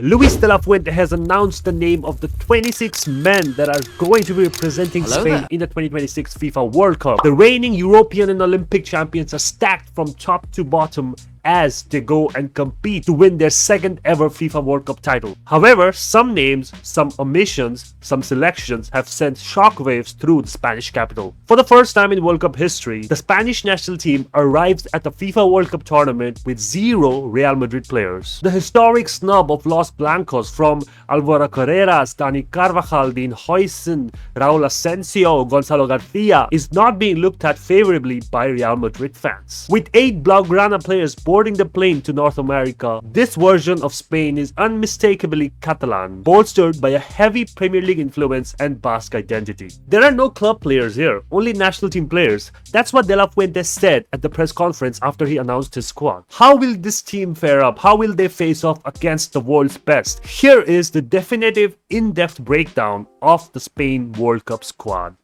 Luis de la Fuente has announced the name of the 26 men that are going to be representing Spain in the 2026 FIFA World Cup. The reigning European and Olympic champions are stacked from top to bottom as they go and compete to win their second ever FIFA World Cup title. However, some names, some omissions, some selections have sent shockwaves through the Spanish capital. For the first time in World Cup history, the Spanish national team arrives at the FIFA World Cup tournament with 0 Real Madrid players. The historic snub of Los Blancos from Alvaro Carreras, Dani Carvajal, Huijsen, Raúl Asensio, Gonzalo García is not being looked at favorably by Real Madrid fans. With 8 Blaugrana players boarding the plane to North America, this version of Spain is unmistakably Catalan, bolstered by a heavy Premier League influence and Basque identity. There are no club players here, only national team players. That's what De La Fuente said at the press conference after he announced his squad. How will this team fare up? How will they face off against the world's best? Here is the definitive, in-depth breakdown of the Spain World Cup squad.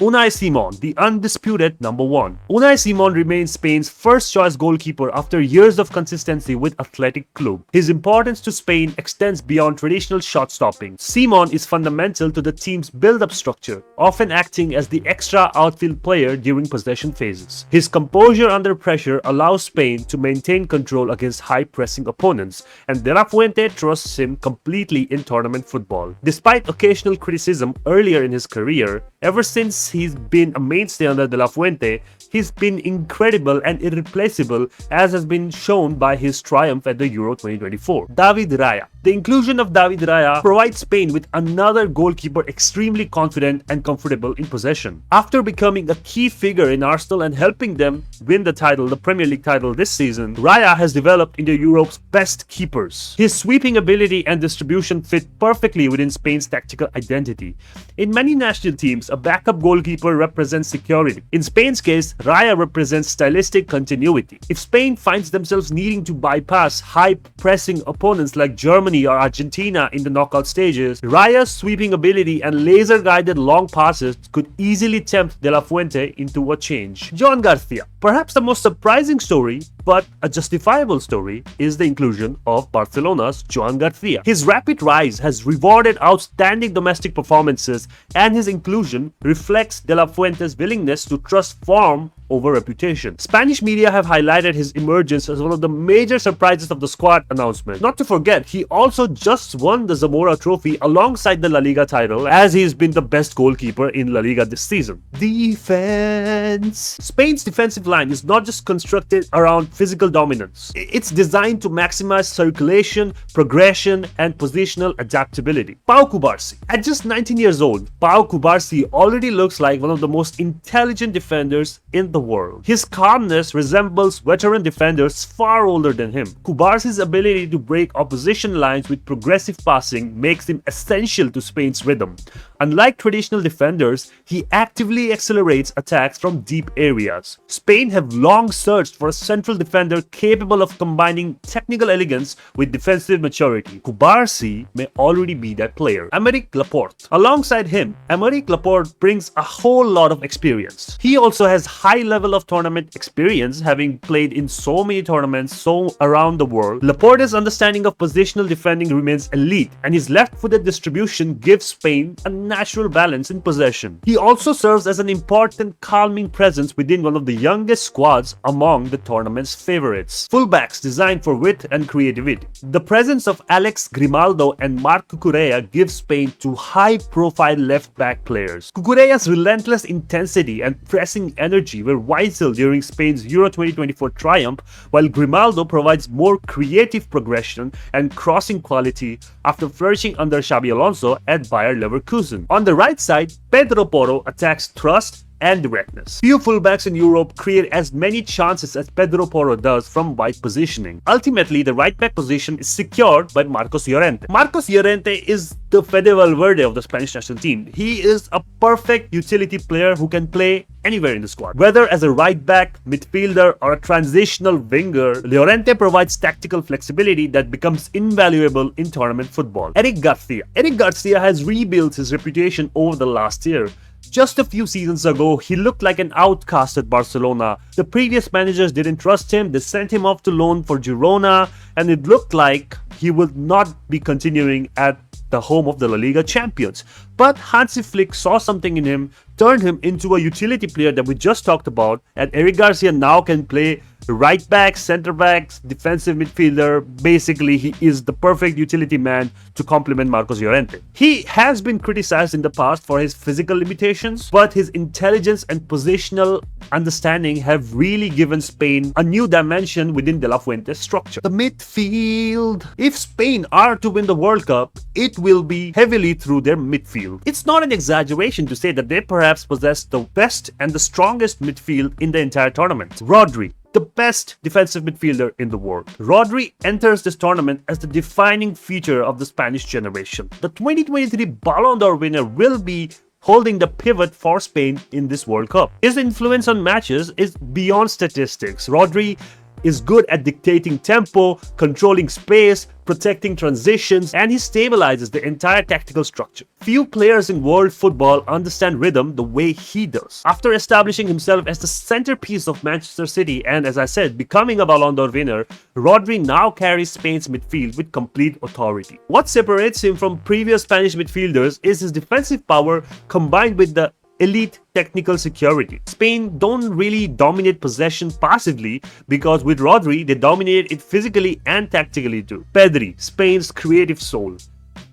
Unai Simon, the undisputed number 1. Unai Simon remains Spain's first choice goalkeeper after years of consistency with Athletic Club. His importance to Spain extends beyond traditional shot stopping. Simon is fundamental to the team's build-up structure, often acting as the extra outfield player during possession phases. His composure under pressure allows Spain to maintain control against high-pressing opponents, and De La Fuente trusts him completely in tournament football. Despite occasional criticism earlier in his career, ever since he's been a mainstay under De La Fuente, he's been incredible and irreplaceable, as has been shown by his triumph at the Euro 2024. David Raya. The inclusion of David Raya provides Spain with another goalkeeper extremely confident and comfortable in possession. After becoming a key figure in Arsenal and helping them win the title, the Premier League title this season, Raya has developed into Europe's best keepers. His sweeping ability and distribution fit perfectly within Spain's tactical identity. In many national teams, a backup goalkeeper represents security. In Spain's case, Raya represents stylistic continuity. If Spain finds themselves needing to bypass high-pressing opponents like Germany or Argentina in the knockout stages, Raya's sweeping ability and laser-guided long passes could easily tempt De La Fuente into a change. Joan Garcia. Perhaps the most surprising story, but a justifiable story, is the inclusion of Barcelona's Joan Garcia. His rapid rise has rewarded outstanding domestic performances, and his inclusion reflects De La Fuente's willingness to trust form over reputation. Spanish media have highlighted his emergence as one of the major surprises of the squad announcement. Not to forget, he also just won the Zamora Trophy alongside the La Liga title, as he's been the best goalkeeper in La Liga this season. Defense. Spain's defensive line is not just constructed around physical dominance. It's designed to maximize circulation, progression, and positional adaptability. Pau Cubarsí. At just 19 years old, Pau Cubarsí already looks like one of the most intelligent defenders in the world. His calmness resembles veteran defenders far older than him. Cubarsi's ability to break opposition lines with progressive passing makes him essential to Spain's rhythm. Unlike traditional defenders, he actively accelerates attacks from deep areas. Spain have long searched for a central defender capable of combining technical elegance with defensive maturity. Cubarsi may already be that player. Aymeric Laporte. Alongside him, Aymeric Laporte brings a whole lot of experience. He also has high level of tournament experience, having played in so many tournaments around the world. Laporte's understanding of positional defending remains elite, and his left-footed distribution gives Spain a natural balance in possession. He also serves as an important calming presence within one of the youngest squads among the tournament's favorites. Fullbacks designed for wit and creativity. The presence of Alex Grimaldo and Marc Cucurella gives Spain two high-profile left-back players. Cucurella's relentless intensity and pressing energy were vital during Spain's Euro 2024 triumph, while Grimaldo provides more creative progression and crossing quality after flourishing under Xabi Alonso at Bayer Leverkusen. On the right side, Pedro Porro attacks thrust and directness. Few fullbacks in Europe create as many chances as Pedro Porro does from wide positioning. Ultimately, the right back position is secured by Marcos Llorente. Marcos Llorente is the Fede Valverde of the Spanish national team. He is a perfect utility player who can play anywhere in the squad. Whether as a right back, midfielder, or a transitional winger, Llorente provides tactical flexibility that becomes invaluable in tournament football. Eric Garcia. Eric Garcia has rebuilt his reputation over the last year. Just a few seasons ago, he looked like an outcast at Barcelona. The previous managers didn't trust him, they sent him off to loan for Girona, and it looked like he would not be continuing at the home of the La Liga champions. But Hansi Flick saw something in him, turned him into a utility player that we just talked about, and Eric Garcia now can play right back, center backs, defensive midfielder. Basically, he is the perfect utility man to complement Marcos Llorente. He has been criticized in the past for his physical limitations, but his intelligence and positional understanding have really given Spain a new dimension within De La Fuente's structure. The midfield. If Spain are to win the World Cup, it will be heavily through their midfield. It's not an exaggeration to say that they perhaps possess the best and the strongest midfield in the entire tournament. Rodri, the best defensive midfielder in the world. Rodri enters this tournament as the defining feature of the Spanish generation. The 2023 Ballon d'Or winner will be holding the pivot for Spain in this World Cup. His influence on matches is beyond statistics. Rodri is good at dictating tempo, controlling space, protecting transitions, and he stabilizes the entire tactical structure. Few players in world football understand rhythm the way he does. After establishing himself as the centerpiece of Manchester City and, as I said, becoming a Ballon d'Or winner, Rodri now carries Spain's midfield with complete authority. What separates him from previous Spanish midfielders is his defensive power combined with the elite technical security. Spain don't really dominate possession passively because with Rodri, they dominate it physically and tactically too. Pedri, Spain's creative soul.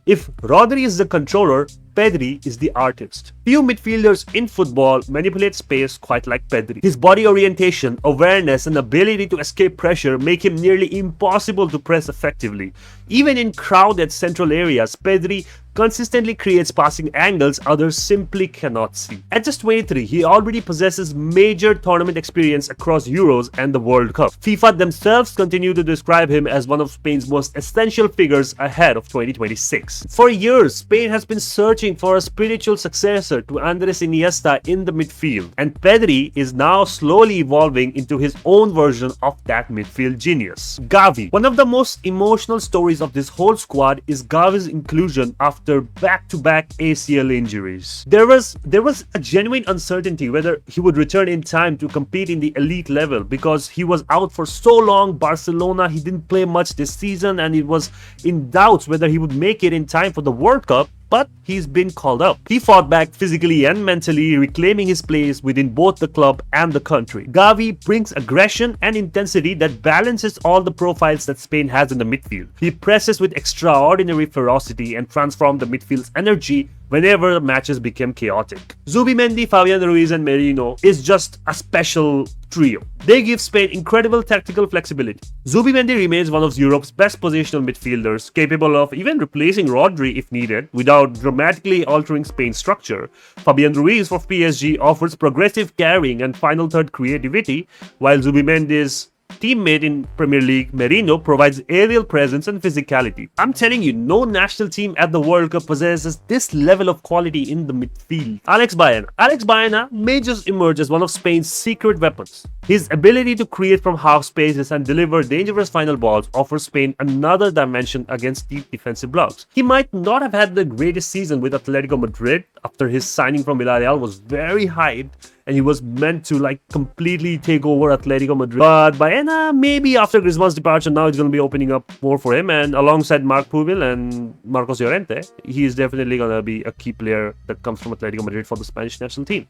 If Rodri is the controller, Pedri is the artist. Few midfielders in football manipulate space quite like Pedri. His body orientation, awareness, and ability to escape pressure make him nearly impossible to press effectively. Even in crowded central areas, Pedri consistently creates passing angles others simply cannot see. At just 23, he already possesses major tournament experience across Euros and the World Cup. FIFA themselves continue to describe him as one of Spain's most essential figures ahead of 2026. For years, Spain has been searching for a spiritual successor to Andres Iniesta in the midfield, and Pedri is now slowly evolving into his own version of that midfield genius. Gavi. One of the most emotional stories of this whole squad is Gavi's inclusion after back-to-back ACL injuries. There was a genuine uncertainty whether he would return in time to compete in the elite level because he was out for so long. Barcelona, he didn't play much this season, and it was in doubts whether he would make it in time for the World Cup. But he's been called up. He fought back physically and mentally, reclaiming his place within both the club and the country. Gavi brings aggression and intensity that balances all the profiles that Spain has in the midfield. He presses with extraordinary ferocity and transforms the midfield's energy whenever matches became chaotic. Zubimendi, Fabián, Ruiz, and Merino is just a special trio. They give Spain incredible tactical flexibility. Zubimendi remains one of Europe's best positional midfielders, capable of even replacing Rodri if needed without dramatically altering Spain's structure. Fabián Ruiz for PSG offers progressive carrying and final third creativity, while Zubimendi's teammate in Premier League, Merino, provides aerial presence and physicality. I'm telling you, no national team at the World Cup possesses this level of quality in the midfield. Alex Baena may just emerge as one of Spain's secret weapons. His ability to create from half spaces and deliver dangerous final balls offers Spain another dimension against deep defensive blocks. He might not have had the greatest season with Atletico Madrid after his signing from Villarreal was very hyped, and he was meant to completely take over Atletico Madrid. But Baena, maybe after Griezmann's departure, now it's going to be opening up more for him. And alongside Marc Pubil and Marcos Llorente, he is definitely going to be a key player that comes from Atletico Madrid for the Spanish national team.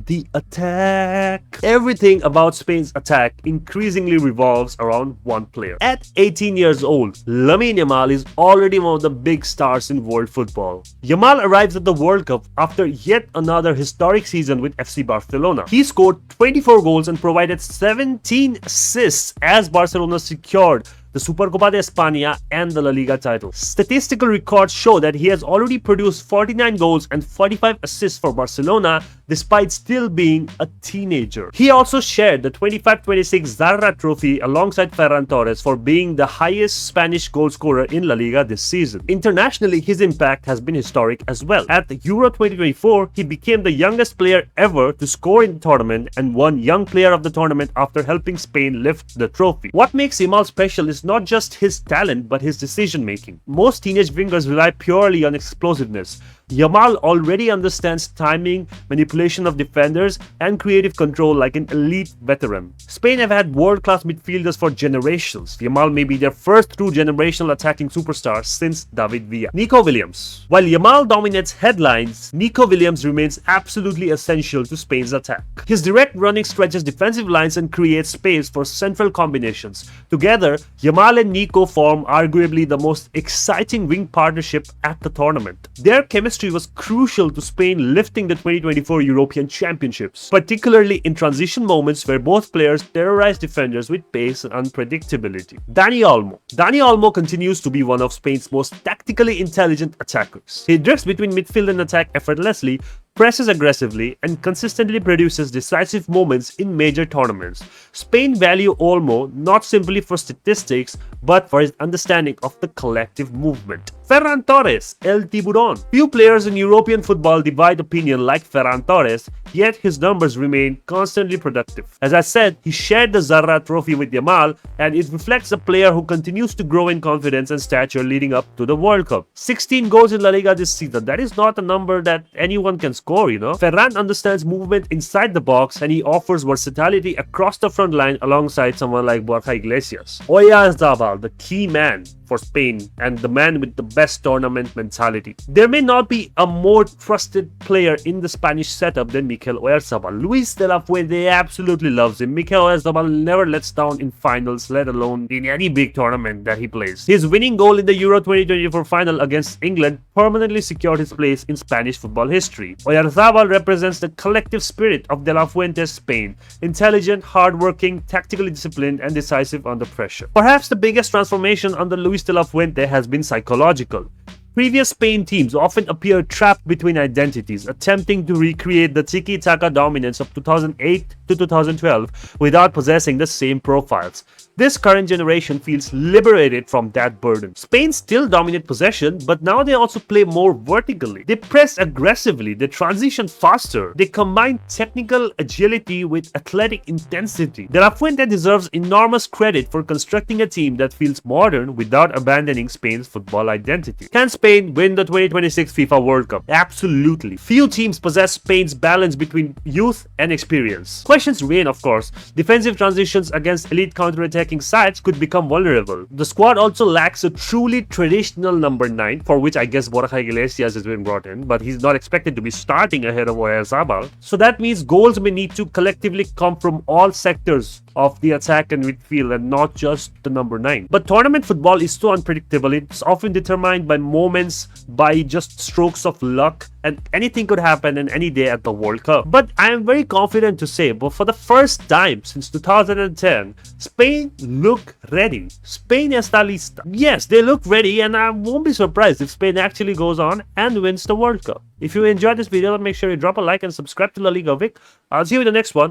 The attack. Everything about Spain's attack increasingly revolves around one player. At 18 years old, Lamine Yamal is already one of the big stars in world football. Yamal arrives at the World Cup after yet another historic season with FC Barcelona. He scored 24 goals and provided 17 assists as Barcelona secured the Supercopa de España and the La Liga title. Statistical records show that he has already produced 49 goals and 45 assists for Barcelona despite still being a teenager. He also shared the 25-26 Zarra Trophy alongside Ferran Torres for being the highest Spanish goal scorer in La Liga this season. Internationally, his impact has been historic as well. At the Euro 2024, he became the youngest player ever to score in the tournament and won Young Player of the Tournament after helping Spain lift the trophy. What makes Yamal special is not just his talent but his decision making. Most teenage wingers rely purely on explosiveness, Yamal already understands timing, manipulation of defenders, and creative control like an elite veteran. Spain have had world-class midfielders for generations. Yamal may be their first true generational attacking superstar since David Villa. Nico Williams. While Yamal dominates headlines, Nico Williams remains absolutely essential to Spain's attack. His direct running stretches defensive lines and creates space for central combinations. Together, Yamal and Nico form arguably the most exciting wing partnership at the tournament. Their chemistry was crucial to Spain lifting the 2024 European Championships, particularly in transition moments where both players terrorized defenders with pace and unpredictability. Dani Olmo continues to be one of Spain's most tactically intelligent attackers. He drifts between midfield and attack effortlessly, presses aggressively, and consistently produces decisive moments in major tournaments. Spain value Olmo not simply for statistics, but for his understanding of the collective movement. Ferran Torres, El Tiburon. Few players in European football divide opinion like Ferran Torres, yet his numbers remain constantly productive. As I said, he shared the Zarra trophy with Yamal, and it reflects a player who continues to grow in confidence and stature leading up to the World Cup. 16 goals in La Liga this season. That is not a number that anyone can score, you know. Ferran understands movement inside the box, and he offers versatility across the front line alongside someone like Borja Iglesias. Oyarzabal, the key man for Spain and the man with the best tournament mentality. There may not be a more trusted player in the Spanish setup than Mikel Oyarzabal. Luis de la Fuente absolutely loves him. Mikel Oyarzabal never lets down in finals, let alone in any big tournament that he plays. His winning goal in the Euro 2024 final against England permanently secured his place in Spanish football history. Oyarzabal represents the collective spirit of de la Fuente's Spain. Intelligent, hardworking, tactically disciplined, and decisive under pressure. Perhaps the biggest transformation under Luis de la Fuente has been psychological. Previous Spain teams often appeared trapped between identities, attempting to recreate the tiki-taka dominance of 2008 to 2012 without possessing the same profiles. This current generation feels liberated from that burden. Spain still dominate possession, but now they also play more vertically. They press aggressively, they transition faster, they combine technical agility with athletic intensity. De La Fuente deserves enormous credit for constructing a team that feels modern without abandoning Spain's football identity. Can Spain win the 2026 FIFA World Cup? Absolutely. Few teams possess Spain's balance between youth and experience. Questions remain, of course. Defensive transitions against elite counter-attacking sides could become vulnerable. The squad also lacks a truly traditional number 9, for which I guess Borja Iglesias has been brought in, but he's not expected to be starting ahead of Oyarzabal. So that means goals may need to collectively come from all sectors of the attack and midfield and not just the number 9. But tournament football is so unpredictable. It's often determined by moments, by just strokes of luck, and anything could happen in any day at the World Cup. But I am very confident to say, but for the first time since 2010, Spain look ready. Spain está lista. Yes, they look ready, and I won't be surprised if Spain actually goes on and wins the World Cup. If you enjoyed this video, then make sure you drop a like and subscribe to La Liga Vic. I'll see you in the next one.